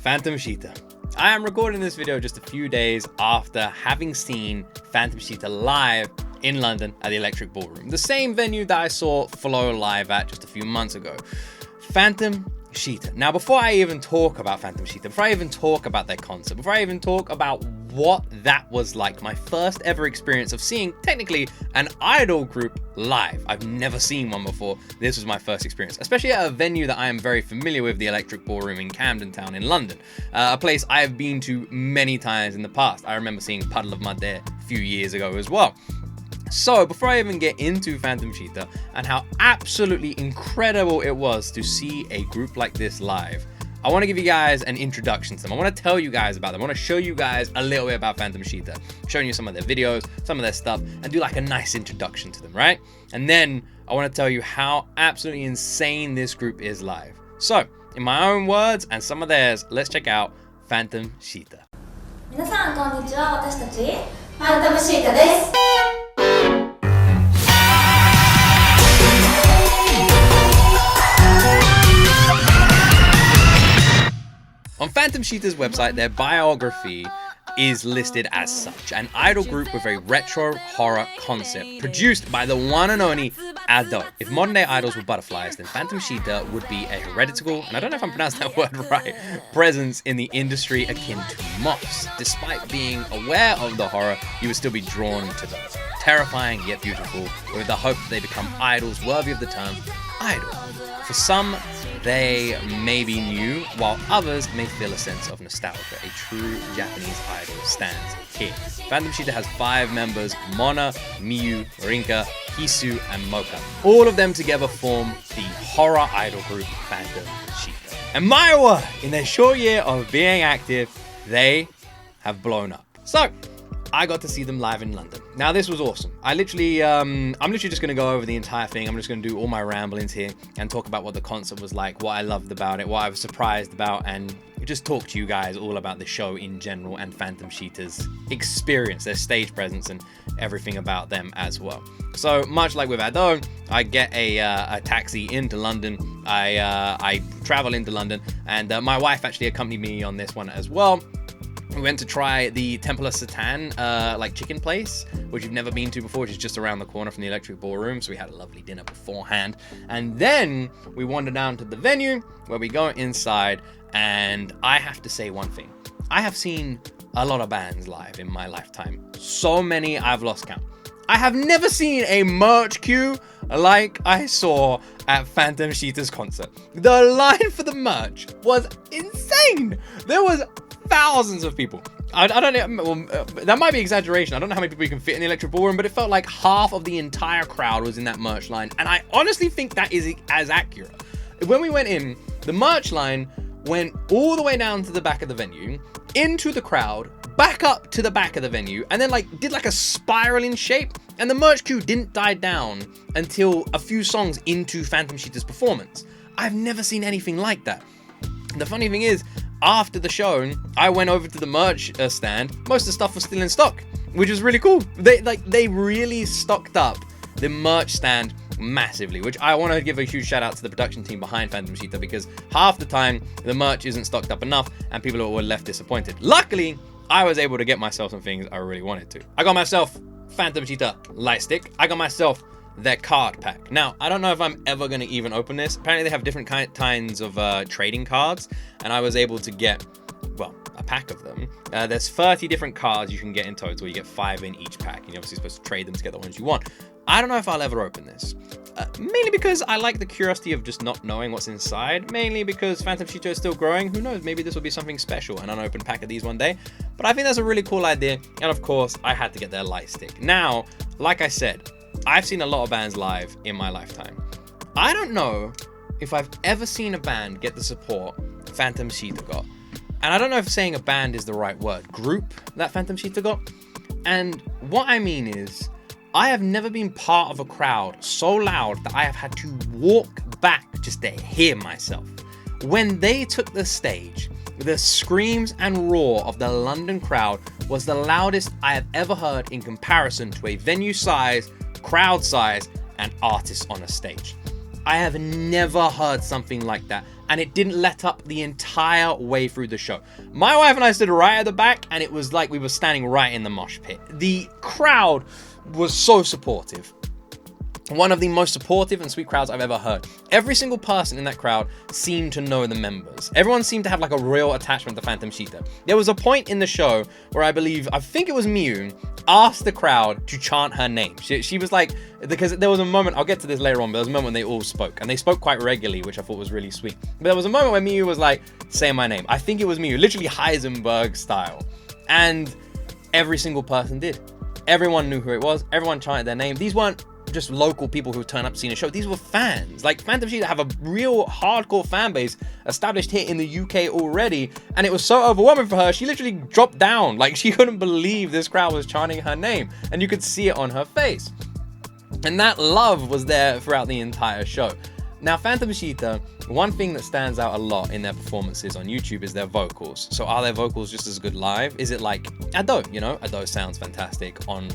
Phantom Siita. I am recording this video just a few days after having seen Phantom Siita live in London at the Electric Ballroom, the same venue that I saw Flow live at just a few months ago. Phantom Siita. Now, before I even talk about Phantom Siita, before I even talk about their concert, before I even talk about what that was like, my first ever experience of seeing technically an idol group live. I've never seen one before. This was my first experience, especially at a venue that I am very familiar with, the Electric Ballroom in Camden Town in London, a place I have been to many times in the past. I remember seeing Puddle of Mud there a few years ago as well. So before I even get into Phantom Siita and how absolutely incredible it was to see a group like this live, I want to give you guys an introduction to them. I want to tell you guys about them. I want to show you guys a little bit about Phantom Siita, showing you some of their videos, some of their stuff, and do like a nice introduction to them, right? And then I want to tell you how absolutely insane this group is live. So, in my own words and some of theirs, let's check out Phantom Siita. 皆さんこんにちは。私たちファントムシータです。On Phantom Siita's website, their biography is listed as such: an idol group with a retro horror concept, produced by the one and only Ado. If modern day idols were butterflies, then Phantom Siita would be a hereditable, and I don't know if I'm pronouncing that word right, presence in the industry akin to moths. Despite being aware of the horror, you would still be drawn to them. Terrifying yet beautiful, with the hope that they become idols worthy of the term idol. For some, they may be new, while others may feel a sense of nostalgia. A true Japanese idol stands here. Phantom Siita has 5 members: Mona, Miyu, Rinka, Hisu, and Mocha. All of them together form the horror idol group Phantom Siita. And my word, in their short year of being active, they have blown up. So, I got to see them live in London. Now, this was awesome. I'm literally just going to go over the entire thing. I'm just going to do all my ramblings here and talk about what the concert was like, what I loved about it, what I was surprised about, and just talk to you guys all about the show in general and Phantom Siita's experience, their stage presence, and everything about them as well. So, much like with Ado, I get a taxi into London. I travel into London, and my wife actually accompanied me on this one as well. We went to try the Temple of Satan, chicken place, which we've never been to before, which is just around the corner from the Electric Ballroom. So we had a lovely dinner beforehand. And then we wandered down to the venue where we go inside. And I have to say one thing. I have seen a lot of bands live in my lifetime. So many I've lost count. I have never seen a merch queue like I saw at Phantom Siita's concert. The line for the merch was insane. There was thousands of people. I don't know, well, that might be exaggeration. I don't know how many people you can fit in the Electric Ballroom, but it felt like half of the entire crowd was in that merch line. And I honestly think that is as accurate. When we went in, the merch line went all the way down to the back of the venue, into the crowd, back up to the back of the venue, and then did a spiraling shape. And the merch queue didn't die down until a few songs into Phantom Siita's performance. I've never seen anything like that. The funny thing is, after the show, I went over to the merch stand. Most of the stuff was still in stock, which was really cool. They really stocked up the merch stand massively, which I want to give a huge shout out to the production team behind Phantom Siita, because half the time the merch isn't stocked up enough and people were left disappointed. Luckily, I was able to get myself some things I really wanted to. I got myself Phantom Siita light stick. I got myself their card pack. Now, I don't know if I'm ever going to even open this. Apparently they have different kinds of trading cards, and I was able to get, a pack of them. There's 30 different cards you can get in total. You get 5 in each pack, and you're obviously supposed to trade them to get the ones you want. I don't know if I'll ever open this. Mainly because I like the curiosity of just not knowing what's inside. Mainly because Phantom Siita is still growing. Who knows, maybe this will be something special, an unopened pack of these one day. But I think that's a really cool idea, and of course, I had to get their light stick. Now, like I said, I've seen a lot of bands live in my lifetime. I don't know if I've ever seen a band get the support Phantom Siita got. And I don't know if saying a band is the right word. Group that Phantom Siita got. And what I mean is, I have never been part of a crowd so loud that I have had to walk back just to hear myself. When they took the stage, the screams and roar of the London crowd was the loudest I have ever heard in comparison to a venue size, crowd size, and artists on a stage. I have never heard something like that. And it didn't let up the entire way through the show. My wife and I stood right at the back, and it was like we were standing right in the mosh pit. The crowd was so supportive. One of the most supportive and sweet crowds I've ever heard. Every single person in that crowd seemed to know the members. Everyone seemed to have like a real attachment to Phantom Siita. There was a point in the show where I think it was Miyu, asked the crowd to chant her name. She was like, because there was a moment, I'll get to this later on, but there was a moment when they all spoke, and they spoke quite regularly, which I thought was really sweet. But there was a moment where Miyu was like, say my name. I think it was Miyu, literally Heisenberg style. And every single person did. Everyone knew who it was. Everyone chanted their name. These weren't just local people who turn up to see a show. These were fans. Like, Phantom Siita have a real hardcore fan base established here in the UK already, and it was so overwhelming for her, she literally dropped down. Like, she couldn't believe this crowd was chanting her name, and you could see it on her face. And that love was there throughout the entire show. Now, Phantom Siita, one thing that stands out a lot in their performances on YouTube is their vocals. So are their vocals just as good live? Is it like Ado? You know, Ado sounds fantastic on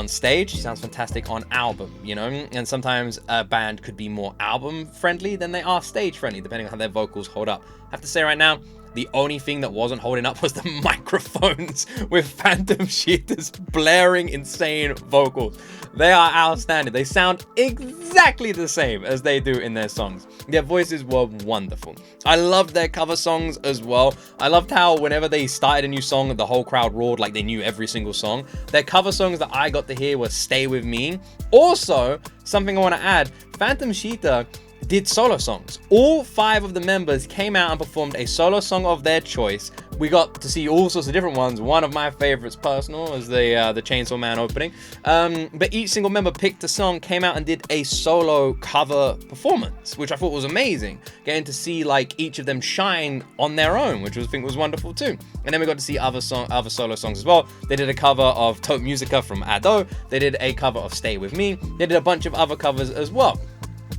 stage. She sounds fantastic on album, you know? And sometimes a band could be more album friendly than they are stage friendly, depending on how their vocals hold up. I have to say right now, the only thing that wasn't holding up was the microphones with Phantom Siita's blaring, insane vocals. They are outstanding. They sound exactly the same as they do in their songs. Their voices were wonderful. I loved their cover songs as well. I loved how whenever they started a new song, the whole crowd roared like they knew every single song. Their cover songs that I got to hear were Stay With Me. Also, something I want to add, Phantom Siita did solo songs. All 5 of the members came out and performed a solo song of their choice. We got to see all sorts of different ones. One of my favorites, personal, is the Chainsaw Man opening. But each single member picked a song, came out and did a solo cover performance, which I thought was amazing. Getting to see like each of them shine on their own, which I think was wonderful too. And then we got to see other solo songs as well. They did a cover of Top Musica from Ado. They did a cover of Stay With Me. They did a bunch of other covers as well.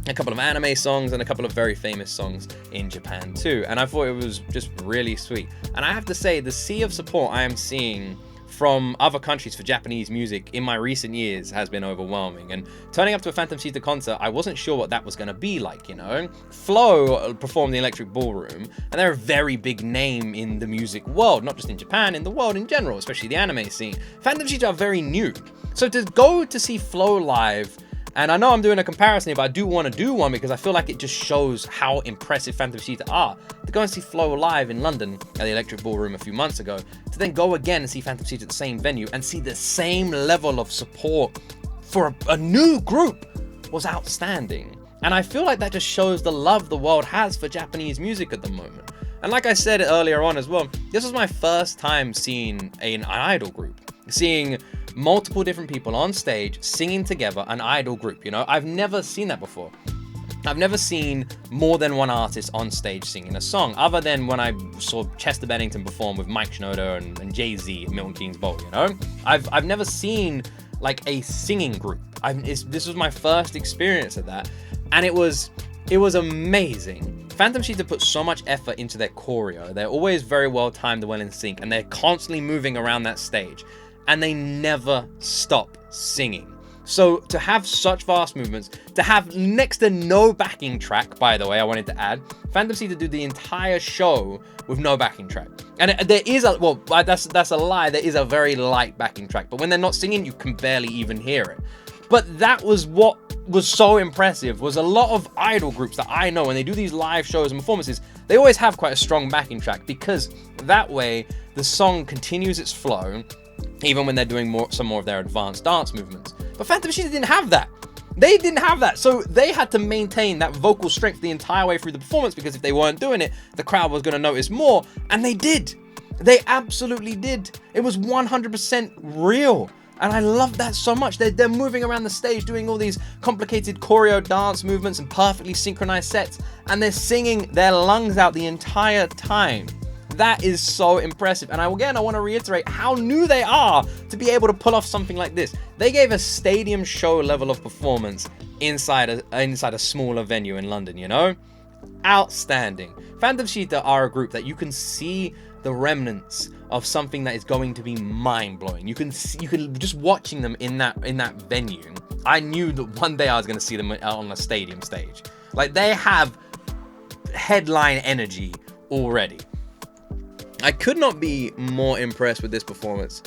A couple of anime songs and a couple of very famous songs in Japan too. And I thought it was just really sweet. And I have to say, the sea of support I am seeing from other countries for Japanese music in my recent years has been overwhelming. And turning up to a Phantom Siita concert, I wasn't sure what that was going to be like, you know? Flo performed the Electric Ballroom, and they're a very big name in the music world, not just in Japan, in the world in general, especially the anime scene. Phantom Siita are very new. So to go to see Flo live, and I know I'm doing a comparison here, but I do want to do one because I feel like it just shows how impressive Phantom Siita are. To go and see Flo live in London at the Electric Ballroom a few months ago, to then go again and see Phantom Siita at the same venue and see the same level of support for a new group was outstanding. And I feel like that just shows the love the world has for Japanese music at the moment. And like I said earlier on as well, this was my first time seeing an idol group. Seeing multiple different people on stage singing together, an idol group, you know? I've never seen that before. I've never seen more than one artist on stage singing a song, other than when I saw Chester Bennington perform with Mike Shinoda and Jay-Z at Milton Keynes Bowl, you know? I've never seen like a singing group. This was my first experience of that, and it was amazing. Phantom Siita put so much effort into their choreo. They're always very well timed and well in sync, and they're constantly moving around that stage. And they never stop singing. So to have such fast movements, to have next to no backing track, by the way, I wanted to add, Phantom Siita do the entire show with no backing track. And there is that's a lie, there is a very light backing track, but when they're not singing, you can barely even hear it. But that was what was so impressive, was a lot of idol groups that I know, when they do these live shows and performances, they always have quite a strong backing track, because that way the song continues its flow, even when they're doing some more of their advanced dance movements. But Phantom Siita didn't have that. They didn't have that. So they had to maintain that vocal strength the entire way through the performance, because if they weren't doing it, the crowd was going to notice more. And they did. They absolutely did. It was 100% real. And I love that so much. They're moving around the stage doing all these complicated choreo dance movements and perfectly synchronized sets. And they're singing their lungs out the entire time. That is so impressive. And I want to reiterate how new they are to be able to pull off something like this. They gave a stadium show level of performance inside a smaller venue in London, you know? outstanding. Phantom Siita are a group that you can see the remnants of something that is going to be mind-blowing. You can just watching them in that venue. I knew that one day I was going to see them on a stadium stage. Like, they have headline energy already. I could not be more impressed with this performance.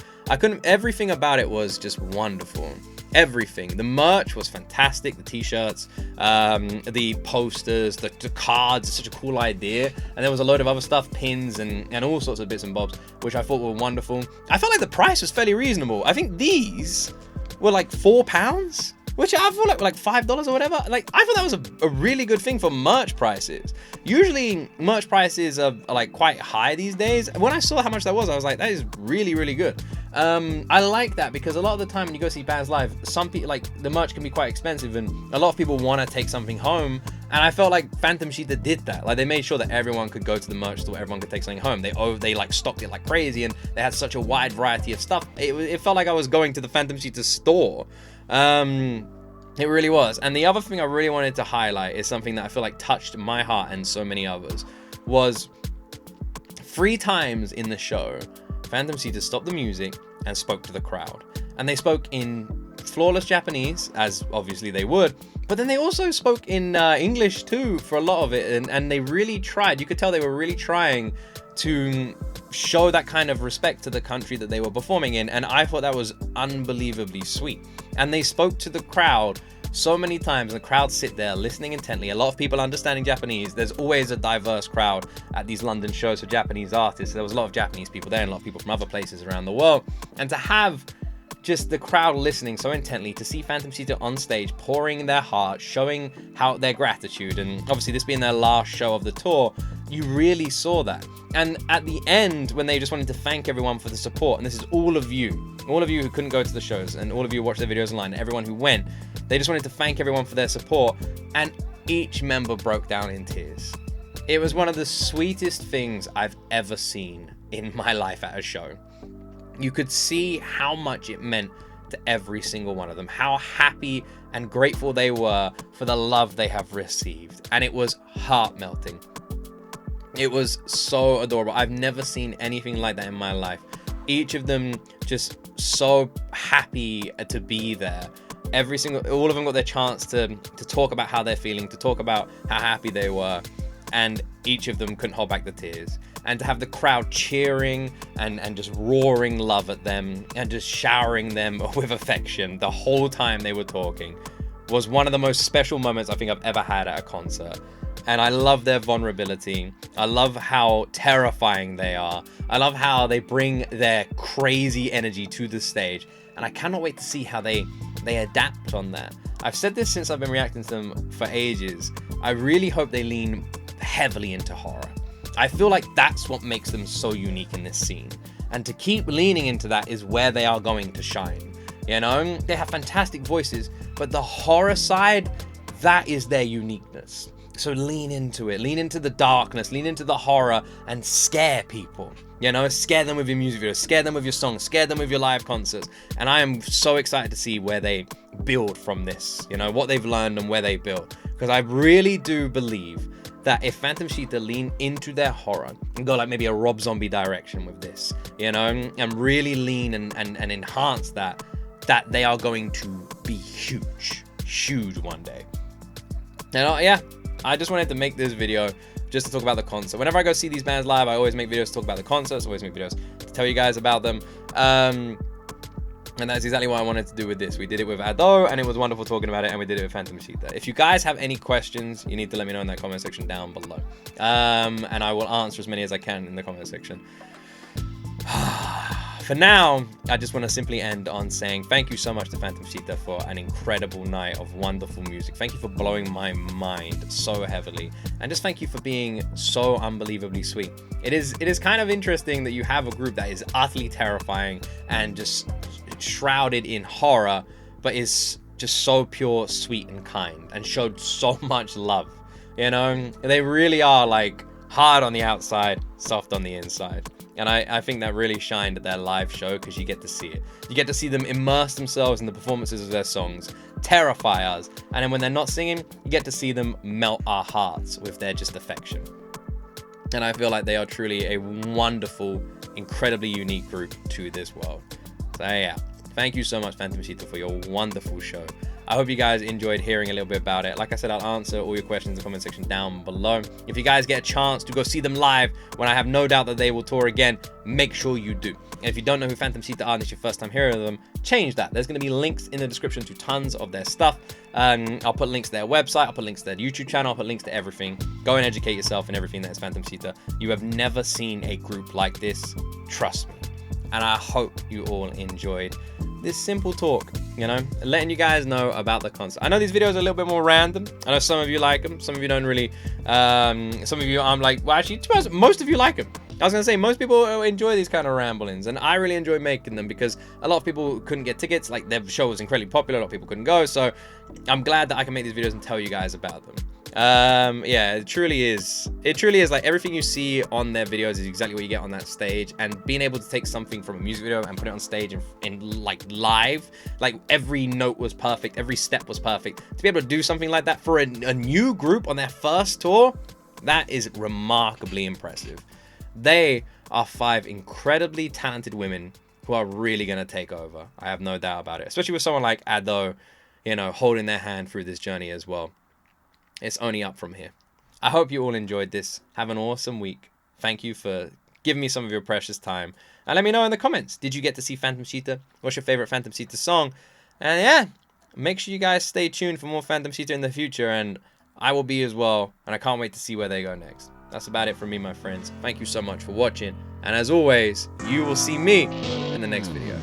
Everything about it was just wonderful. Everything. The merch was fantastic. The t-shirts, the posters, the cards. It's such a cool idea. And there was a load of other stuff, pins and all sorts of bits and bobs, which I thought were wonderful. I felt like the price was fairly reasonable. I think these were like £4, which I feel like $5 or whatever. Like, I thought that was a really good thing for merch prices. Usually merch prices are like quite high these days. When I saw how much that was, I was like, that is really, really good. I like that because a lot of the time when you go see bands live, some people, like, the merch can be quite expensive and a lot of people want to take something home, and I felt like Phantom Siita did that. Like, they made sure that everyone could go to the merch store, everyone could take something home. They like stocked it like crazy, and they had such a wide variety of stuff. It felt like I was going to the Phantom Siita store. It really was. And the other thing I really wanted to highlight is something that I feel like touched my heart and so many others, was 3 times in the show Phantom Siita stopped the music and spoke to the crowd. And they spoke in flawless Japanese, as obviously they would, but then they also spoke in English too for a lot of it, and they really tried. You could tell they were really trying to show that kind of respect to the country that they were performing in, and I thought that was unbelievably sweet. And they spoke to the crowd so many times, and the crowd sit there listening intently. A lot of people understanding Japanese. There's always a diverse crowd at these London shows for Japanese artists. There was a lot of Japanese people there and a lot of people from other places around the world. And to have just the crowd listening so intently, to see Phantom Siita on stage pouring their heart, showing how their gratitude, and obviously this being their last show of the tour, you really saw that. And at the end, when they just wanted to thank everyone for the support, and this is all of you who couldn't go to the shows, and all of you who watched their videos online, everyone who went, they just wanted to thank everyone for their support, and each member broke down in tears. It was one of the sweetest things I've ever seen in my life at a show. You could see how much it meant to every single one of them, how happy and grateful they were for the love they have received, and it was heart-melting. It was so adorable. I've never seen anything like that in my life. Each of them just so happy to be there. All of them got their chance to talk about how they're feeling, to talk about how happy they were, and each of them couldn't hold back the tears. And to have the crowd cheering and just roaring love at them and just showering them with affection the whole time they were talking was one of the most special moments I think I've ever had at a concert. And I love their vulnerability. I love how terrifying they are. I love how they bring their crazy energy to the stage. And I cannot wait to see how they adapt on that. I've said this since I've been reacting to them for ages. I really hope they lean heavily into horror. I feel like that's what makes them so unique in this scene. And to keep leaning into that is where they are going to shine. You know, they have fantastic voices, but the horror side, that is their uniqueness. So lean into it, lean into the darkness, lean into the horror, and scare people. You know, scare them with your music videos, scare them with your songs, scare them with your live concerts. And I am so excited to see where they build from this, you know, what they've learned and where they build. Because I really do believe that if Phantom Siita lean into their horror and go like maybe a Rob Zombie direction with this, you know, and really lean and enhance that they are going to be huge one day. And yeah, I just wanted to make this video just to talk about the concert. Whenever I go see these bands live, I always make videos to talk about the concerts, always make videos to tell you guys about them. And that's exactly what I wanted to do with this. We did it with Ado, and it was wonderful talking about it, and we did it with Phantom Siita. If you guys have any questions, you need to let me know in that comment section down below. And I will answer as many as I can in the comment section. For now, I just want to simply end on saying thank you so much to Phantom Siita for an incredible night of wonderful music. Thank you for blowing my mind so heavily. And just thank you for being so unbelievably sweet. It is kind of interesting that you have a group that is utterly terrifying and just shrouded in horror, but is just so pure, sweet, and kind, and showed so much love. You know, they really are like hard on the outside, soft on the inside. And I think that really shined at their live show because you get to see it. You get to see them immerse themselves in the performances of their songs, terrify us, and then when they're not singing, you get to see them melt our hearts with their just affection. And I feel like they are truly a wonderful, incredibly unique group to this world. So yeah, thank you so much, Phantom Siita, for your wonderful show. I hope you guys enjoyed hearing a little bit about it. Like I said, I'll answer all your questions in the comment section down below. If you guys get a chance to go see them live, when I have no doubt that they will tour again, make sure you do. And if you don't know who Phantom Siita are and it's your first time hearing them, change that. There's going to be links in the description to tons of their stuff. I'll put links to their website, I'll put links to their YouTube channel, I'll put links to everything. Go and educate yourself in everything that is Phantom Siita. You have never seen a group like this, trust me. And I hope you all enjoyed this simple talk, you know, letting you guys know about the concert. I know these videos are a little bit more random. I know some of you like them, some of you don't really. Some of you, I'm like, well, actually, to be honest, most of you like them. I was gonna say most people enjoy these kind of ramblings, and I really enjoy making them because a lot of people couldn't get tickets. Like, their show was incredibly popular, a lot of people couldn't go, so I'm glad that I can make these videos and tell you guys about them. Yeah, it truly is like everything you see on their videos is exactly what you get on that stage, and being able to take something from a music video and put it on stage in like live, like every note was perfect, every step was perfect. To be able to do something like that for a new group on their first tour, that is remarkably impressive. They are 5 incredibly talented women who are really going to take over. I have no doubt about it, especially with someone like Ado, you know, holding their hand through this journey as well. It's only up from here. I hope you all enjoyed this. Have an awesome week. Thank you for giving me some of your precious time. And let me know in the comments, did you get to see Phantom Siita? What's your favorite Phantom Siita song? And yeah, make sure you guys stay tuned for more Phantom Siita in the future, and I will be as well. And I can't wait to see where they go next. That's about it from me, my friends. Thank you so much for watching. And as always, you will see me in the next video.